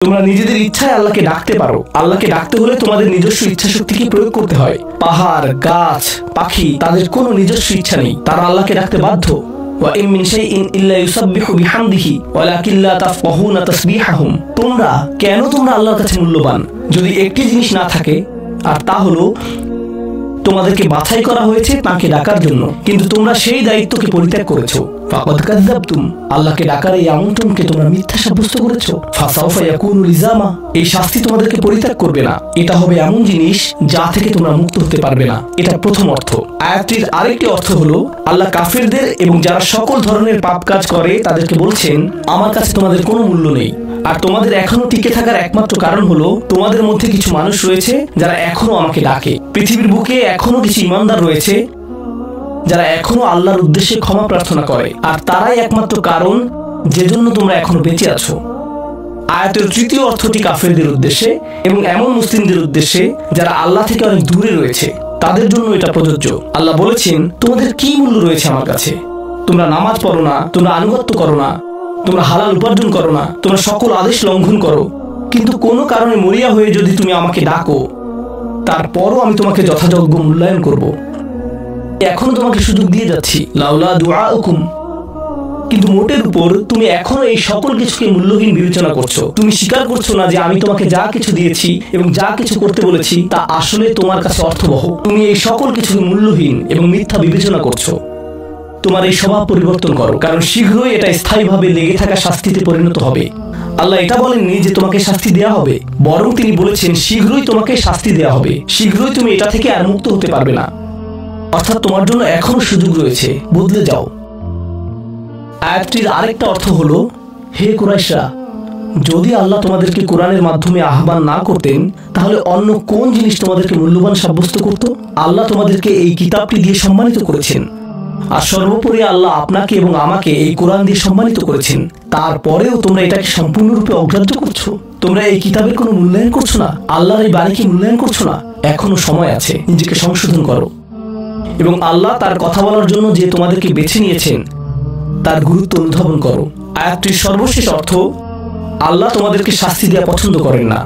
তোমরা নিজেদের ইচ্ছায় আল্লাহকে ডাকতে পারো। আল্লাহকে ডাকতে হলে তোমাদের নিজস্ব ইচ্ছা শক্তিকে প্রয়োগ করতে হয়। পাহাড়, গাছ, পাখি তাদের কোনো নিজস্ব ইচ্ছা নেই, তারা আল্লাহকে ডাকতে বাধ্য। ওয়া ইন মিন শাইইন ইল্লা ইউসাব্বিহু বিহামদিহি ওয়ালাকিন লা তাফকাহুনা তাসবিহাহুম। তোমরা আল্লাহর কাছে মূল্যবান যদি একটি জিনিস না থাকে, আর তা হলো তোমাদেরকে বাছাই করা হয়েছে তাকে ডাকার জন্য, কিন্তু তোমরা সেই দায়িত্বকে পরিত্যাগ করেছো। ফাকাদ কাযাবতুম, আল্লাহকে ডাকার এই আমন্ত্রণকে তোমরা মিথ্যা সাব্যস্ত করেছো। ফাসাউফা ইয়াকুনু লিজামা, এই শাস্তি তোমাদেরকে পরিত্যাগ করবে না। এটা হবে এমন জিনিস যা থেকে তোমরা মুক্ত হতে পারবে না। এটা প্রথম অর্থ। আয়াতটির আরেকটি অর্থ হলো আল্লাহ কাফেরদের এবং যারা সকল ধরনের পাপ কাজ করে তাদেরকে বলছেন, আমার কাছে তোমাদের কোনো মূল্য নেই। আর তোমাদের এখনো টিকে থাকার একমাত্র কারণ হলো তোমাদের মধ্যে কিছু মানুষ রয়েছে যারা এখনো আমাকে ডাকে। পৃথিবীর বুকে এখনো কিছু ইমানদার রয়েছে যারা এখনো আল্লাহর উদ্দেশ্যে ক্ষমা প্রার্থনা করে, আর তারাই একমাত্র কারণ যে জন্য তোমরা এখনো বেঁচে আছো। আয়াতের তৃতীয় অর্থটি কাফেরদের উদ্দেশ্যে এবং এমন মুসলিমদের উদ্দেশ্যে যারা আল্লাহ থেকে অনেক দূরে রয়েছে, তাদের জন্য এটা প্রযোজ্য। আল্লাহ বলেছেন, তোমাদের কি মূল্য রয়েছে আমার কাছে? তোমরা নামাজ পড়ো না, তোমরা আনুগত্য করো না, তোমরা হালাল উপার্জন করো না, তোমরা সকল আদেশ লঙ্ঘন করো, কিন্তু কোনো কারণে মরিয়া হয়ে যদি তুমি আমাকে ডাকো, তারপরও আমি তোমাকে যথাযোগ্য মূল্যায়ন করব। এখন তোমাকে সুযোগ দিয়ে যাচ্ছি, লাউলা দুআউকুম, কিন্তু মোটের উপর তুমি এখনো এই সকল কিছুকে মূল্যহীন বিবেচনা করছো। তুমি স্বীকার করছো না যে আমি তোমাকে যা কিছু দিয়েছি এবং যা কিছু করতে বলেছি তা আসলে তোমার কাছে অর্থবহ। তুমি এই সকল কিছুকে মূল্যহীন এবং মিথ্যা বিবেচনা করছো। তোমার এই স্বভাব পরিবর্তন করো, কারণ শীঘ্রই এটা স্থায়ীভাবে লেগে থাকা শাস্তিতে পরিণত হবে। আল্লাহ এটা বলেননি যে তোমাকে শাস্তি দেয়া হবে, বরং তিনি বলেছেন শীঘ্রই তোমাকে শাস্তি দেয়া হবে, শীঘ্রই তুমি এটা থেকে আর মুক্ত হতে পারবে না। অর্থাৎ তোমার জন্য এখনো সুযোগ রয়েছে, বদলে যাও। আয়াতটির আরেকটা অর্থ হলো, হে কুরাইশরা, যদি আল্লাহ তোমাদেরকে কোরআনের মাধ্যমে আহ্বান না করতেন তাহলে অন্য কোন জিনিস তোমাদেরকে মূল্যবান সাব্যস্ত করত? আল্লাহ তোমাদেরকে এই কিতাবটি দিয়ে সম্মানিত করেছেন, আর সর্বোপরি আল্লাহ আপনাকে এবং আমাকে এই কোরআন দিয়ে সম্মানিত করেছেন। তারপরেও তোমরা এটাকে সম্পূর্ণরূপে অগ্রাহ্য করছো। তোমরা এই কিতাবের কোনো মূল্যায়ন করছো না, আল্লাহর এই বাণীকে মূল্যায়ন করছো না। এখনো সময় আছে, নিজেকে সংশোধন করো। এবং আল্লাহ তার কথা বলার জন্য যে তোমাদেরকে বেছে নিয়েছেন তার গুরুত্ব অনুধাবন করো। আয়াতটির সর্বশেষ অর্থ, আল্লাহ তোমাদেরকে শাস্তি দেওয়া পছন্দ করেন না।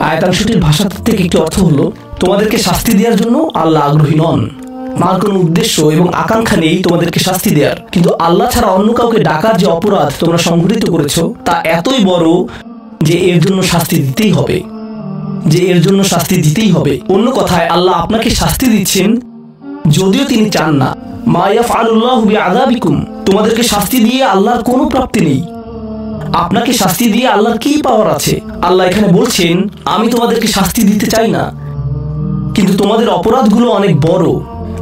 আয়াতাংশটির ভাষাতাত্ত্বিক একটি অর্থ হলো, তোমাদেরকে শাস্তি দেওয়ার জন্য আল্লাহ আগ্রহী নন। তার কোনো উদ্দেশ্য এবং আকাঙ্ক্ষা নেই তোমাদেরকে শাস্তি দেওয়ার, কিন্তু আল্লাহ ছাড়া অন্য কাউকে ডাকার যে অপরাধ তোমরা সংঘটিত করেছো তা এতই বড় যে এর জন্য শাস্তি দিতেই হবে। অন্য কথায় আল্লাহ আপনাকে শাস্তি দিচ্ছেন যদিও তিনি চান না। মা ইয়াফআলুল্লাহু বিআযাবিকুম, তোমাদেরকে শাস্তি দিয়ে আল্লাহর কোনো প্রাপ্তি নেই। আপনাকে শাস্তি দিয়ে আল্লাহর কি পাওয়ার আছে? আল্লাহ এখানে বলছেন, আমি তোমাদেরকে শাস্তি দিতে চাই না, কিন্তু তোমাদের অপরাধগুলো অনেক বড়,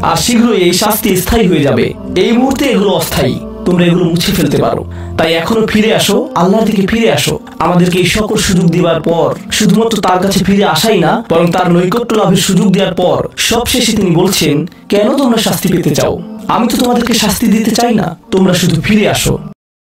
আর শীঘ্রই এই শাস্তি স্থায়ী হয়ে যাবে। এই মুহূর্তে এগুলো অস্থায়ী, তোমরা এগুলো মুছে ফেলতে পারো। তাই এখনো ফিরে আসো, আল্লাহর দিকে ফিরে আসো। আমাদেরকে এই সকল সুযোগ দেওয়ার পর শুধুমাত্র তার কাছে ফিরে আসাই না, বরং তার নৈকট্য লাভের সুযোগ দেওয়ার পর সবশেষে তিনি বলছেন, কেন তোমরা শাস্তি পেতে চাও? আমি তো তোমাদেরকে শাস্তি দিতে চাই না, তোমরা শুধু ফিরে আসো।